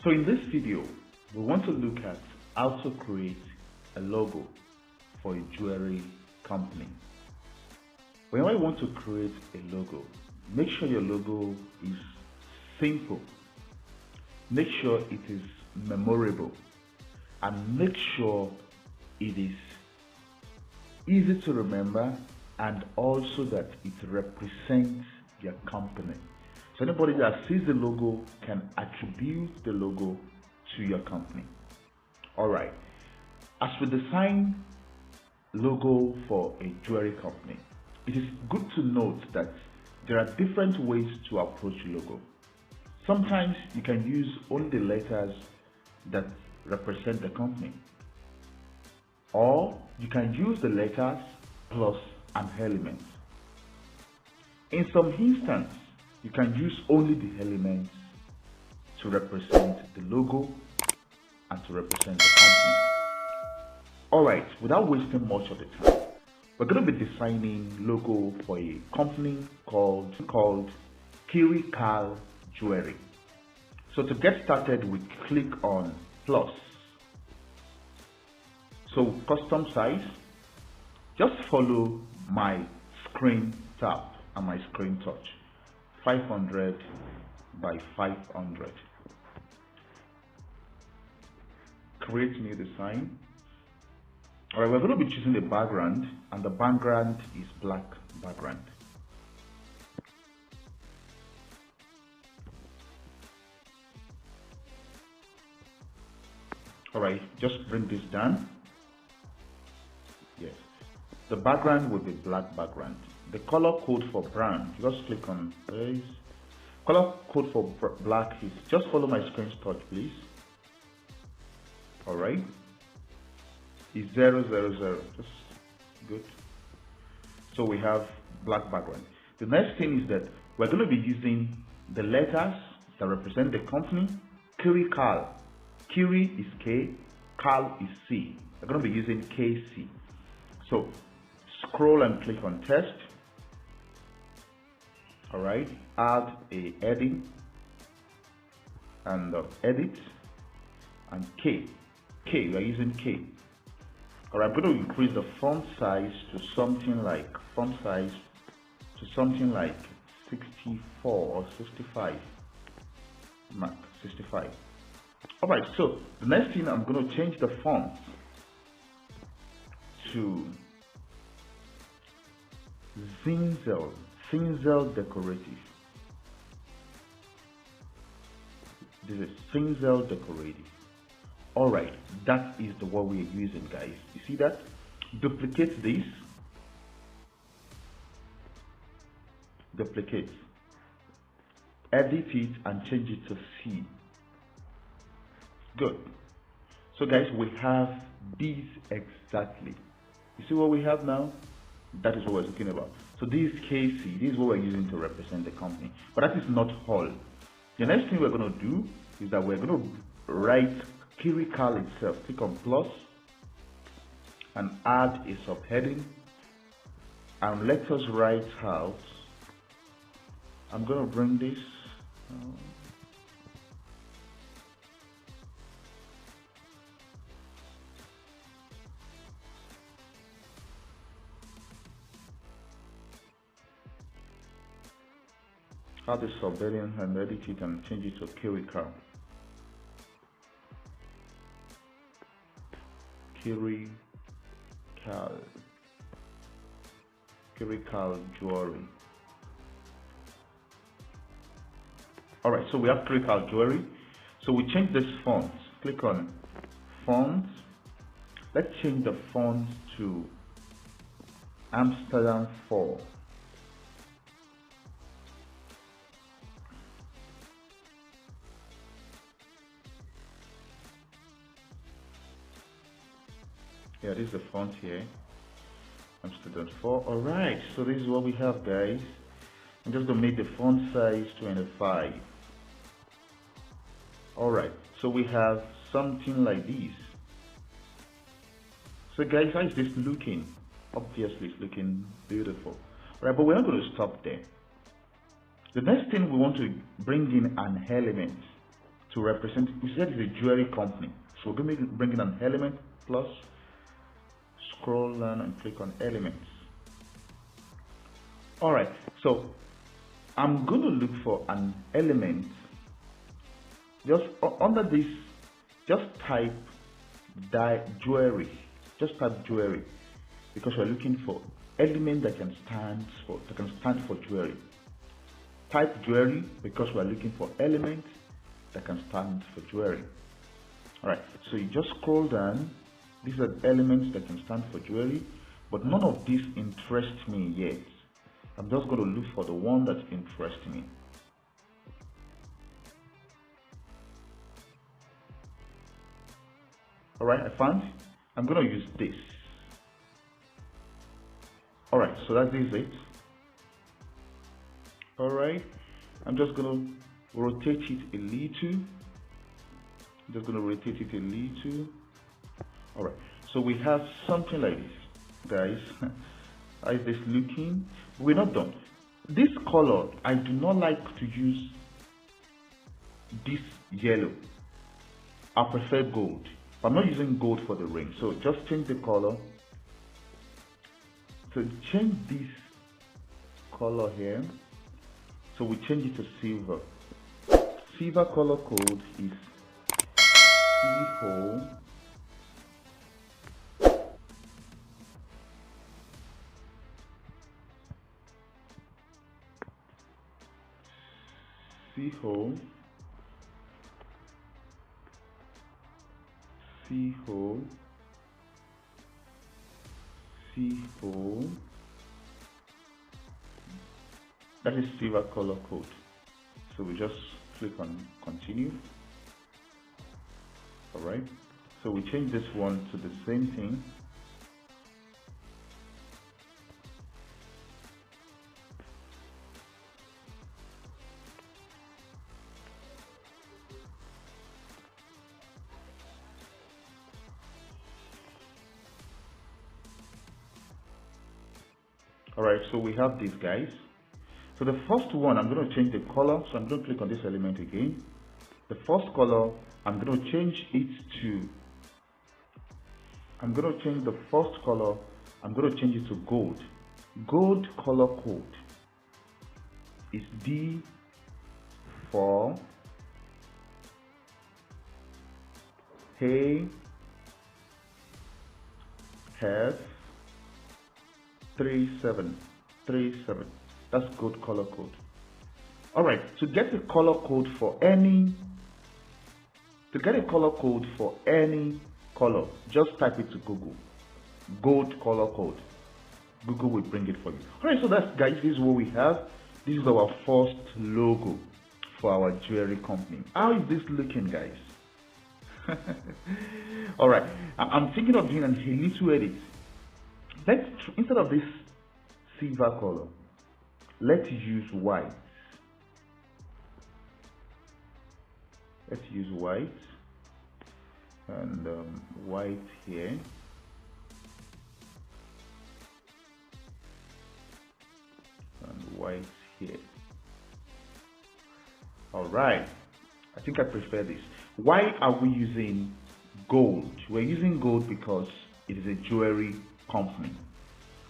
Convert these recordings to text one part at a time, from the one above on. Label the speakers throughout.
Speaker 1: So in this video, we want to look at how to create a logo for a jewelry company. Whenever you want to create a logo, make sure your logo is simple, make sure it is memorable, and make sure it is easy to remember, and also that it represents your company. So anybody that sees the logo can attribute the logo to your company. Alright, as we design logo for a jewelry company, it is good to note that there are different ways to approach logo. Sometimes you can use only the letters that represent the company, or you can use the letters plus an element. In some instances, you can use only the elements to represent the logo and to represent the company. Alright, without wasting much of the time, we're going to be designing logo for a company called Kirical Jewelry. So to get started, we click on plus. So custom size, just follow my screen tap and my screen touch. 500 by 500. Create new design. Alright, we're going to be choosing the background, and the background is black background. Alright, just bring this down. Yes, the background will be black background. The color code for brown, just click on this. Color code for black is, just follow my screen touch, please. Alright, is 000, just good. So we have black background. The next thing is that we're going to be using the letters that represent the company. Kirical. Kiri is K, Kal is C. We're going to be using KC. So scroll and click on test. Alright, add a heading and edit and K. We are using K. Alright, I'm going to increase the font size to something like 64 or 65. Mark 65. Alright, so the next thing, I'm going to change the font to Zinzel Decorative. This is Zinzel Decorative. Alright, that is the one we are using, guys. You see that? Duplicate this. Duplicate. Edit it and change it to C. Good. So guys, we have these exactly. You see what we have now? That is what we're talking about. So this is KC. This is what we're using to represent the company. But that is not all. The next thing we're going to do is that we're going to write Kirical itself. Click on plus and add a subheading. And let us write out. I'm going to bring this. Add the subheading and edit it and change it to Kirical. Kirical Jewelry. Alright, so we have Kirical Jewelry. So we change this font. Click on font. Let's change the font to Amsterdam 4. Yeah, this is the font here. Amsterdam 4. Alright, so this is what we have, guys. I'm just going to make the font size 25. Alright, so we have something like this. So guys, how is this looking? Obviously it's looking beautiful. Alright, but we're not going to stop there. The next thing, we want to bring in an element. to represent, we said it's a jewelry company. So we're going to bring in an element plus, scroll down and click on elements. Alright, so I'm going to look for an element. Just under this, just type jewelry. Just type jewelry, because we're looking for element that can stand for jewelry. Type jewelry because we're looking for element that can stand for jewelry. Alright, so you just scroll down. These are elements that can stand for jewelry, but none of these interest me yet. I'm just going to look for the one that interests me. Alright, I found. I'm going to use this. Alright, so that is it. Alright, I'm just going to rotate it a little. Alright, so we have something like this, guys. How is this looking? We're not done. This color, I do not like to use this yellow. I prefer gold. I'm not using gold for the ring, so just change the color. So change this color here. So we change it to silver. Silver color code is C-hole C-hole C-hole C-hole. That is silver color code. So we just click on continue. Alright, so we change this one to the same thing. Alright, so we have these guys. So the first one, I'm going to change the color. So I'm going to click on this element again. The first color, I'm going to change it to, I'm going to change the first color, I'm going to change it to gold. Gold color code is D for H F 3737. That's gold color code. Alright, to get a color code for any color, just type it to Google. Gold color code. Google will bring it for you. Alright, so that's, guys, this is what we have. This is our first logo for our jewelry company. How is this looking, guys? Alright, I'm thinking of doing a little edit. Instead of this silver color, let's use white. Let's use white and white here. And white here. Alright, I think I prefer this. Why are we using gold? We're using gold because it is a jewelry company.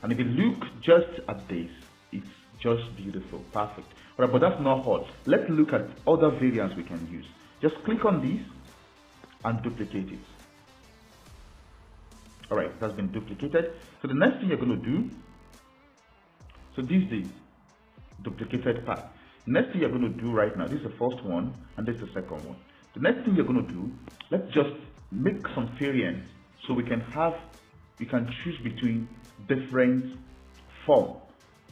Speaker 1: And if you look just at this, it's just beautiful, perfect. Alright, but that's not all. Let's look at other variants we can use. Just click on this and duplicate it. Alright, that's been duplicated. So the next thing you're going to do, so this is the duplicated part. Next thing you're going to do right now, this is the first one and this is the second one. The next thing you're going to do, let's just make some variants so we can choose between different forms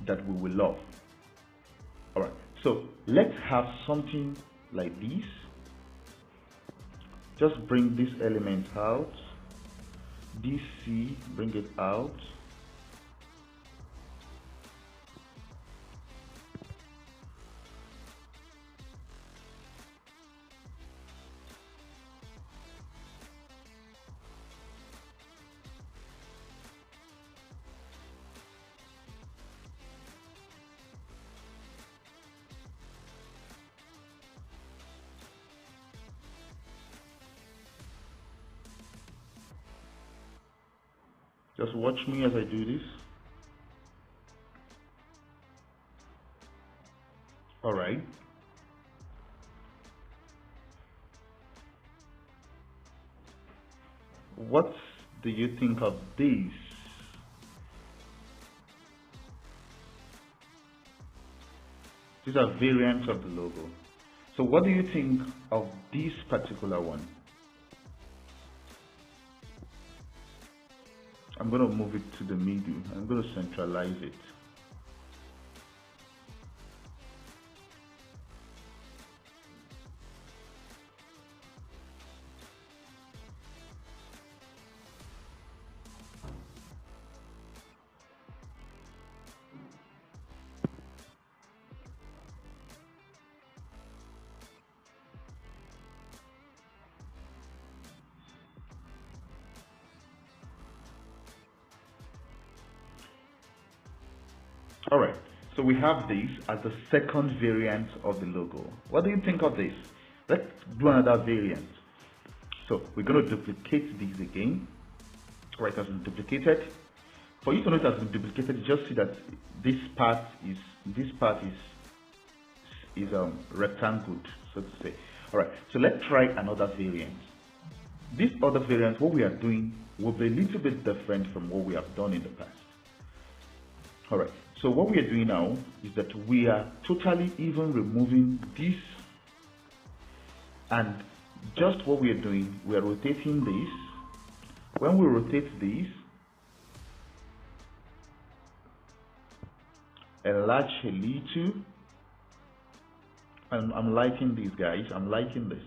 Speaker 1: that we will love. Alright, so let's have something like this. Just bring this element out. DC, bring it out. Just watch me as I do this. All right. What do you think of this? These are variants of the logo. So what do you think of this particular one? I'm going to move it to the middle. I'm going to centralize it. All right, so we have this as the second variant of the logo. What do you think of this? Let's do another variant. So we're going to duplicate these again. All right, it has been duplicated. For you to know it has been duplicated, just see that this part is rectangle, so to say. All right, so let's try another variant. This other variant, what we are doing will be a little bit different from what we have done in the past. All right, so what we are doing now is that we are totally even removing this, and just what we are doing, we are rotating this. When we rotate this, enlarge a little, and I'm liking this, guys. I'm liking this.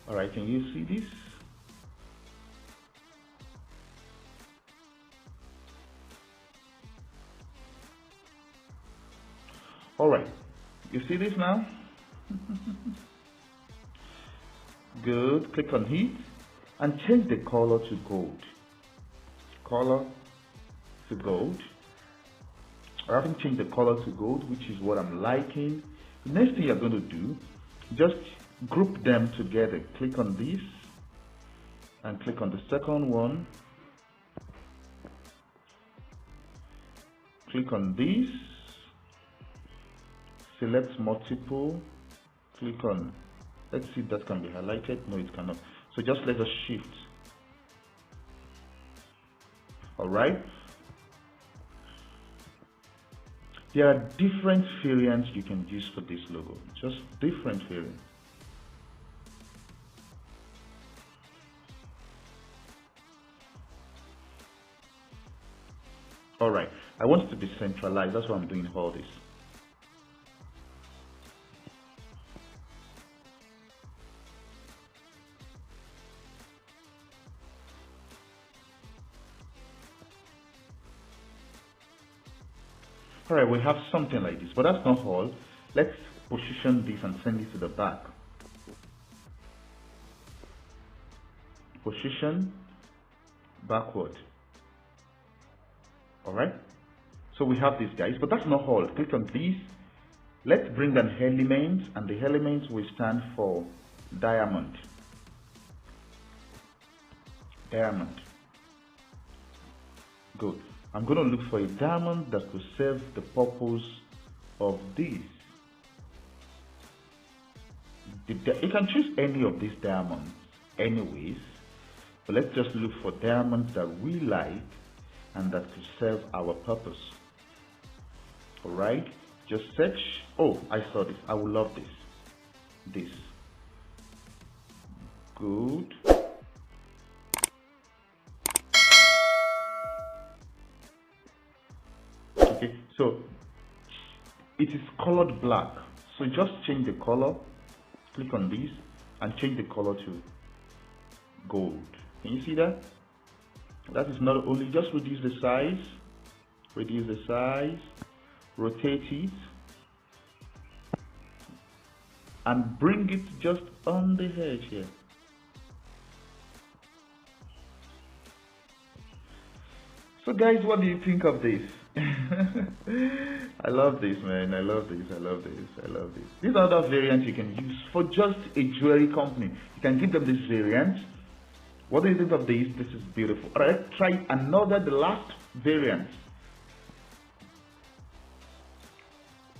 Speaker 1: All right, can you see this? All right, you see this now? Good. Click on it and change the color to gold. Color to gold. I haven't changed the color to gold, which is what I'm liking. The next thing you're going to do, just group them together. Click on this and click on the second one. Click on this. Select multiple. Click on, let's see if that can be highlighted. No, it cannot. So just let us shift. All right. There are different variants you can use for this logo. Just different variants. All right. I want it to be centralized. That's why I'm doing all this. All right, we have something like this, but that's not all. Let's position this and send it to the back. Position backward. All right, so we have this, guys, but that's not all. Click on this. Let's bring an element, and the element will stand for diamond. Diamond. Good. I'm going to look for a diamond that will serve the purpose of this. You can choose any of these diamonds anyways, but let's just look for diamonds that we like and that will serve our purpose. All right, just search. Oh, I saw this. I will love this. Good. Okay, so it is colored black, so just change the color. Click on this and change the color to gold. Can you see that? That is not only, just reduce the size, rotate it, and bring it just on the edge here. So guys, what do you think of this? I love this, man. I love this. These are other variants you can use for just a jewelry company. You can give them this variant What do you think of this? This is beautiful. All right, let's try the last variant.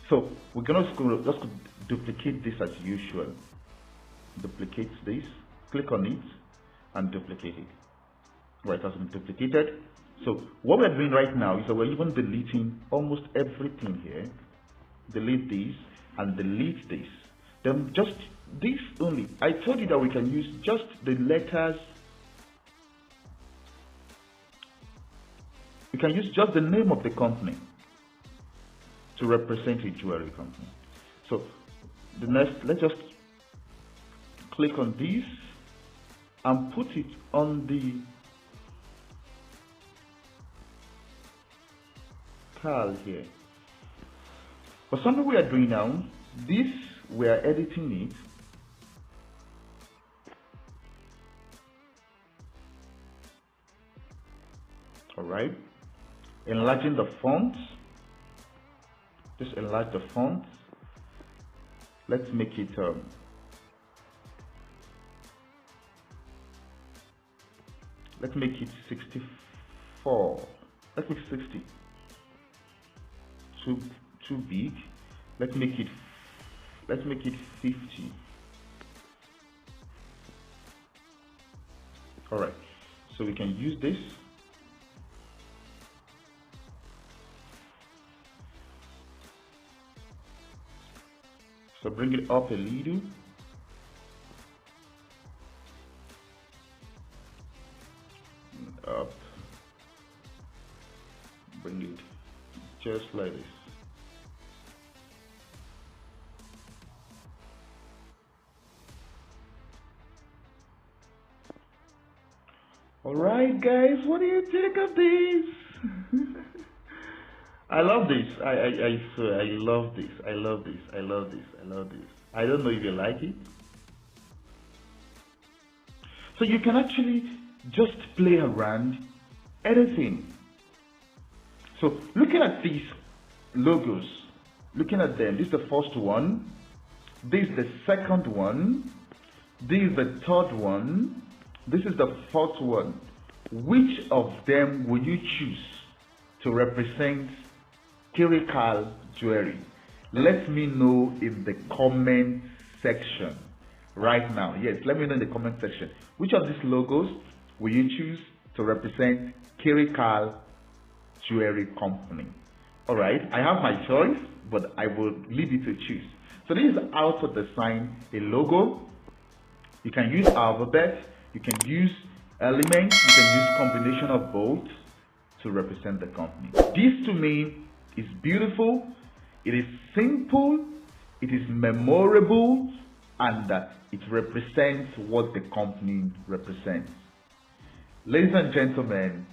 Speaker 1: So we're gonna just duplicate this as usual. Duplicate this, click on it, and duplicate it. Right, it has been duplicated. So what we're doing right now is that we're even deleting almost everything here. Delete this and delete this. Then just this only. I told you that we can use just the letters. We can use just the name of the company to represent a jewelry company. So the next, let's just click on this and put it on the tile here. But something we are doing now, this we are editing it. All right, enlarging the font. Just enlarge the font. Let's make it let's make it 64. Let's make it 60. Too big. Let's make it 50. All right, so we can use this. So bring it up a little. Up. Bring it just like this. All right, guys, what do you think of this? I love this. I swear, I love this. I love this. I love this. I love this. I don't know if you like it. So you can actually just play around anything. So looking at these logos, looking at them, this is the first one, this is the second one, this is the third one, this is the fourth one. Which of them will you choose to represent Kirikal jewelry? Let me know in the comment section right now. Yes, let me know in the comment section. Which of these logos will you choose to represent Kirikal jewelry company? All right, I have my choice, but I will leave you to choose. So this is how to design a logo. You can use alphabet, you can use elements, you can use combination of both to represent the company. This to me is beautiful, it is simple, it is memorable, and it represents what the company represents. Ladies and gentlemen,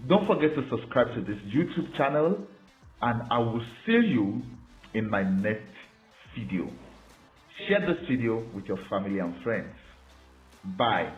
Speaker 1: don't forget to subscribe to this YouTube channel, and I will see you in my next video. Share this video with your family and friends. Bye.